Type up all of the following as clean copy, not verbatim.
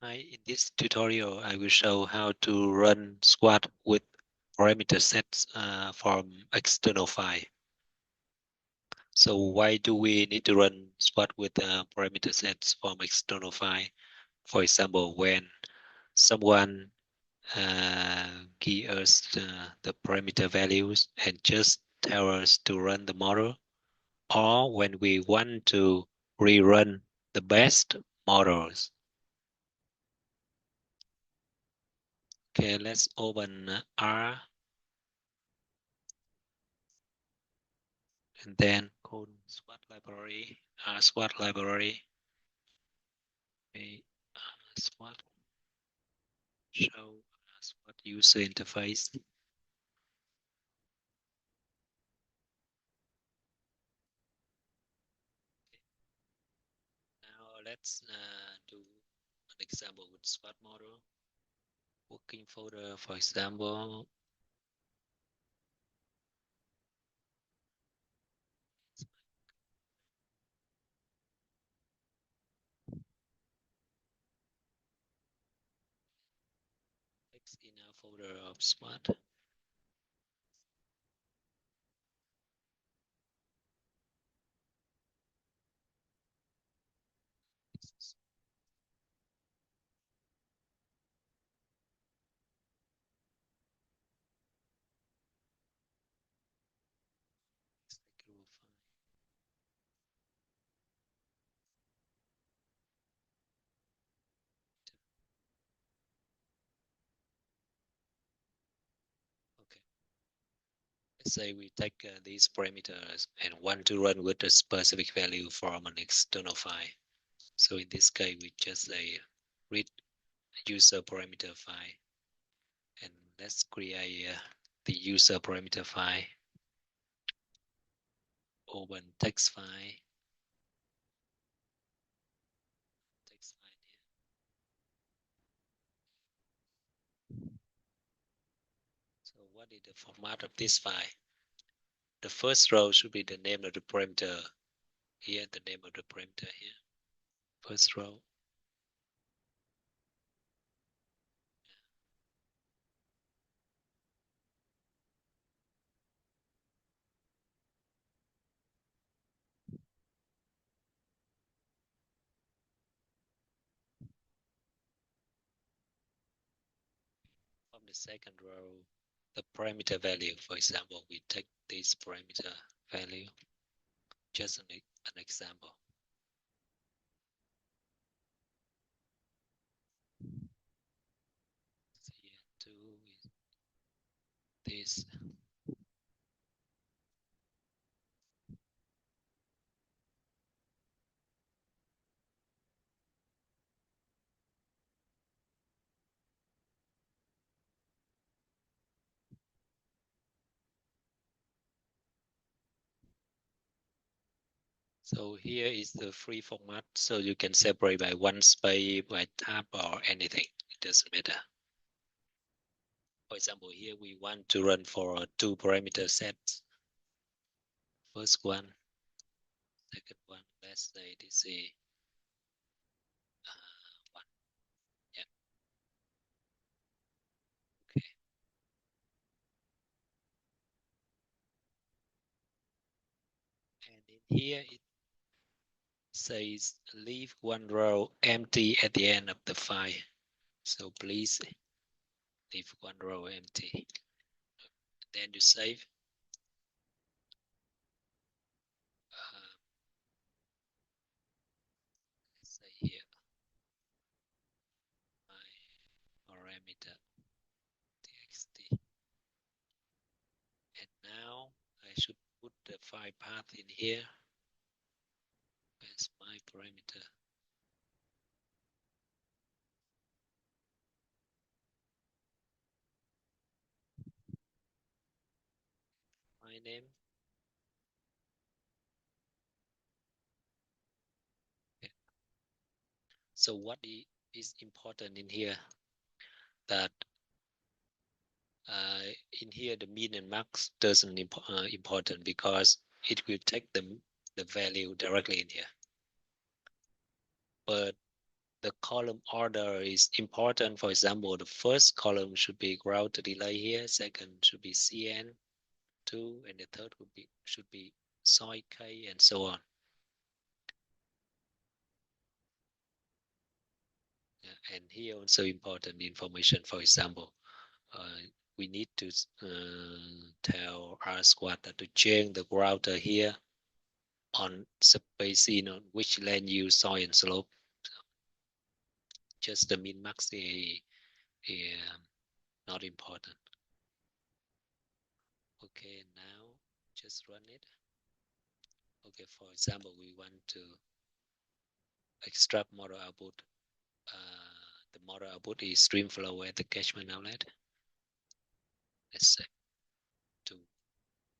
Hi, in this tutorial, I will show how to run SWAT with parameter sets from external file. So why do we need to run SWAT with parameter sets from external file? For example, when someone give us the parameter values and just tell us to run the model, or when we want to rerun the best models. Okay, let's open R and then code SWAT library, SWAT library, SWAT show SWAT user interface. Now let's do an example with SWAT model. Working folder, for example. Text in a folder of SWAT. Okay. Let's say we take these parameters and want to run with a specific value from an external file. So in this case, we just say read user parameter file, and let's create the user parameter file. Open text file. Text file here. So what is the format of this file? The first row should be the name of the parameter. Here, the name of the parameter here. First row. From the second row, the parameter value. For example, we take this parameter value, just an example. So here two is this. So here is the free format, so you can separate by one space, by tab, or anything. It doesn't matter. For example, here we want to run for two parameter sets. First one, second one. Let's say this is one. Yeah. Okay. And in here it says leave one row empty at the end of the file. So please leave one row empty. Then you save. Let's say here my parameter txt. And now I should put the file path in here. Where's my parameter? My name. Okay. So what is important in here? That in here the min and max doesn't important because it will take the value directly in here. But the column order is important. For example, the first column should be ground delay here, second should be CN2, and the third should be soi K, and so on. And here also important information. For example, we need to tell RSWAT that to change the router here on spacing on which land use soil and slope. Just the min max is not important. Okay, now just run it. Okay, for example, we want to extract model output. The model output is stream flow at the catchment outlet. Let's say two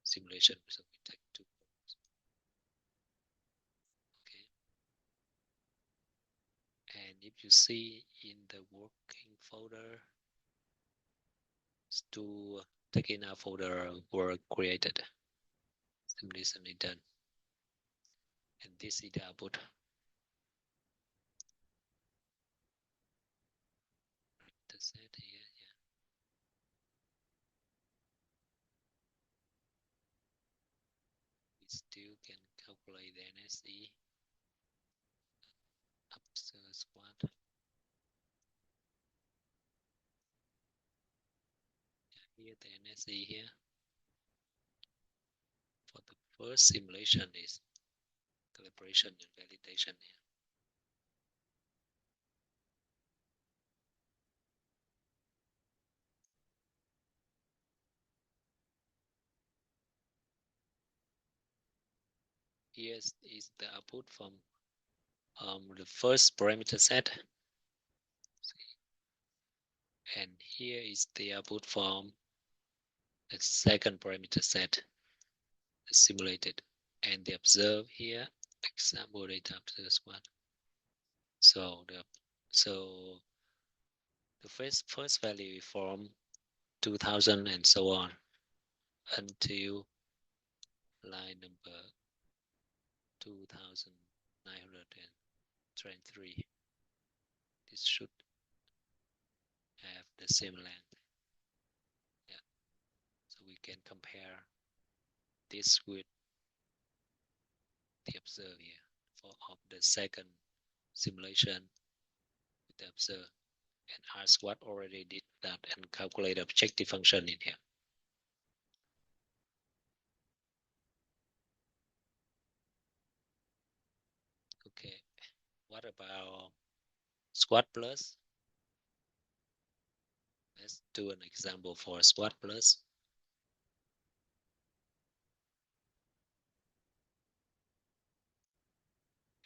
simulation. So we take two. Okay. And if you see in the working folder, two taking out folder were created. Simulation is done. And this is the output. The set here, yeah. We still can calculate the NSE up to SWAT. Here the NSE here. For the first simulation is calibration and validation here. Here is the output from the first parameter set. And here is the output from the second parameter set simulated. And the observe here, example data observes one. So the first value from 2000 and so on until line number 2923. This should have the same length. Yeah. So we can compare this with the observe here for of the second simulation with the observe. And RSWAT already did that and calculate the objective function in here. Okay, what about SWAT plus? Let's do an example for SWAT plus.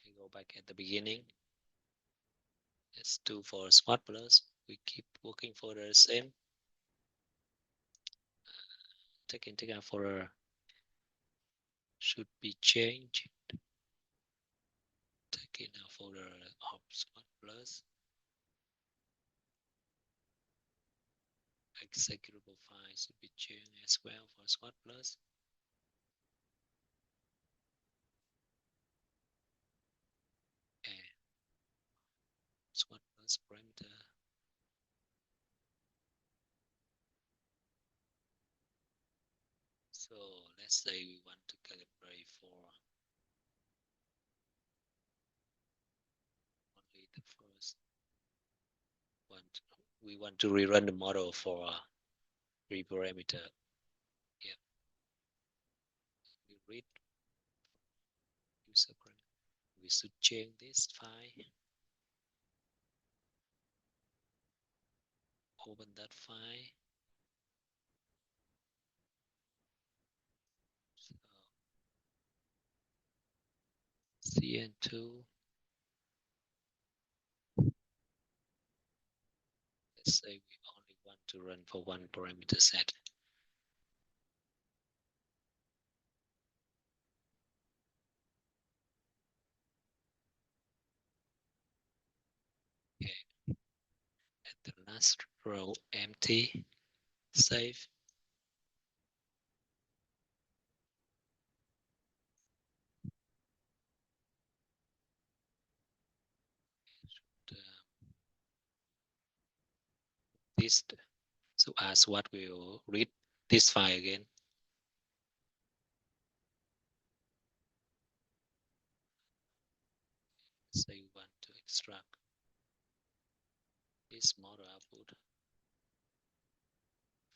We go back at the beginning. Let's do for SWAT plus. We keep working for the same. Taking out for a should be changed. Taking out for the of SWAT plus. Executable file should be changed as well for SWAT plus. And SWAT plus parameter. So let's say we want to calibrate for only the first one. We want to rerun the model for three parameter. Yeah. We read user parameter. We should change this file. Open that file. So CN2. Let's say we only want to run for one parameter set. Okay. At the last row empty. Save. missed. So RSWAT will read this file again. Say we want to extract this model output.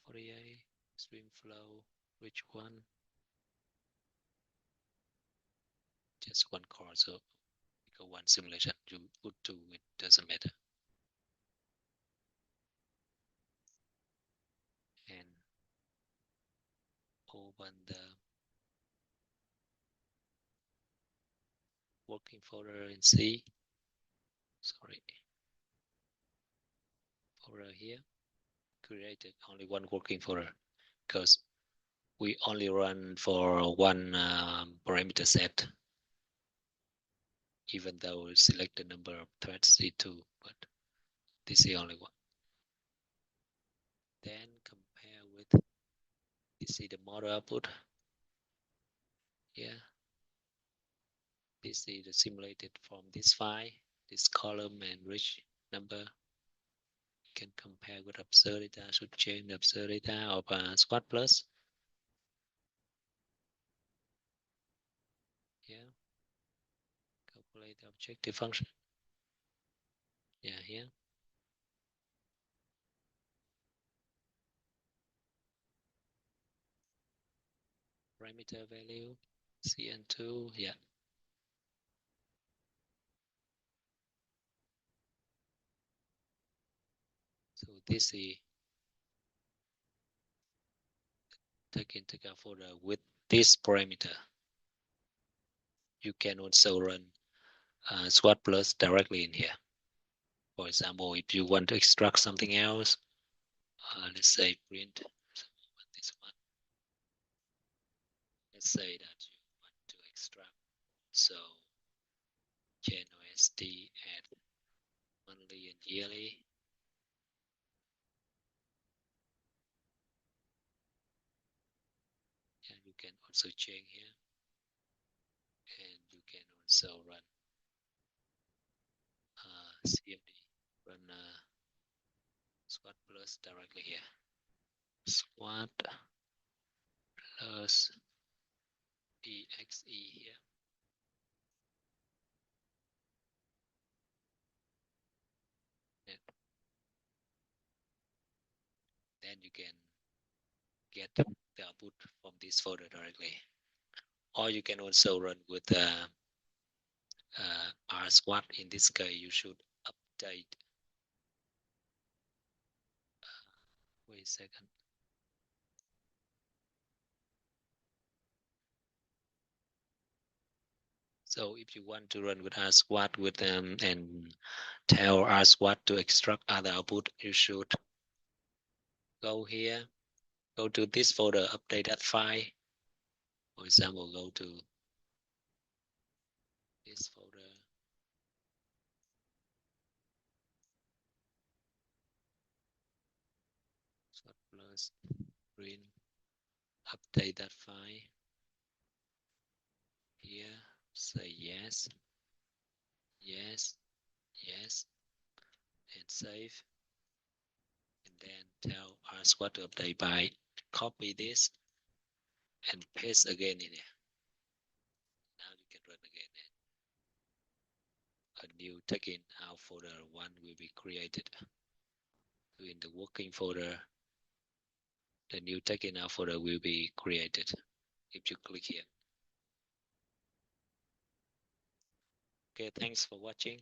48 stream flow, which one? Just one core, so because one simulation you put two, it doesn't matter. And open the working folder in C. Sorry, folder here. Created only one working folder because we only run for one parameter set, even though we select the number of threads C2, but this is the only one. Then compare with, you see the model output here. This is the simulated from this file, this column and rich number. You can compare with observed data, should change the observed data of SWAT plus. Here, calculate the objective function. Yeah, here. Parameter value, CN2, yeah. So this is take into account folder with this parameter. You can also run SWAT plus directly in here. For example, if you want to extract something else, let's say print this one. Let's say that you want to extract, so GNOSD at monthly and yearly. And you can also change here. And you can also run CMD, run SWAT plus directly here. SWAT plus EXE here. And then you can get the output from this folder directly. Or you can also run with RSWAT. In this case, you should update. Wait a second. So if you want to run with RSWAT with them and tell RSWAT to extract other output, you should go here, go to this folder, update that file. For example, go to this folder. SWAT plus print, update that file. Here, say yes, yes, yes, and save. And then tell RSWAT to update by copy this and paste again in here. Now you can run again. A new tagging out folder one will be created. So in the working folder, the new tagging out folder will be created if you click here. Okay, thanks for watching.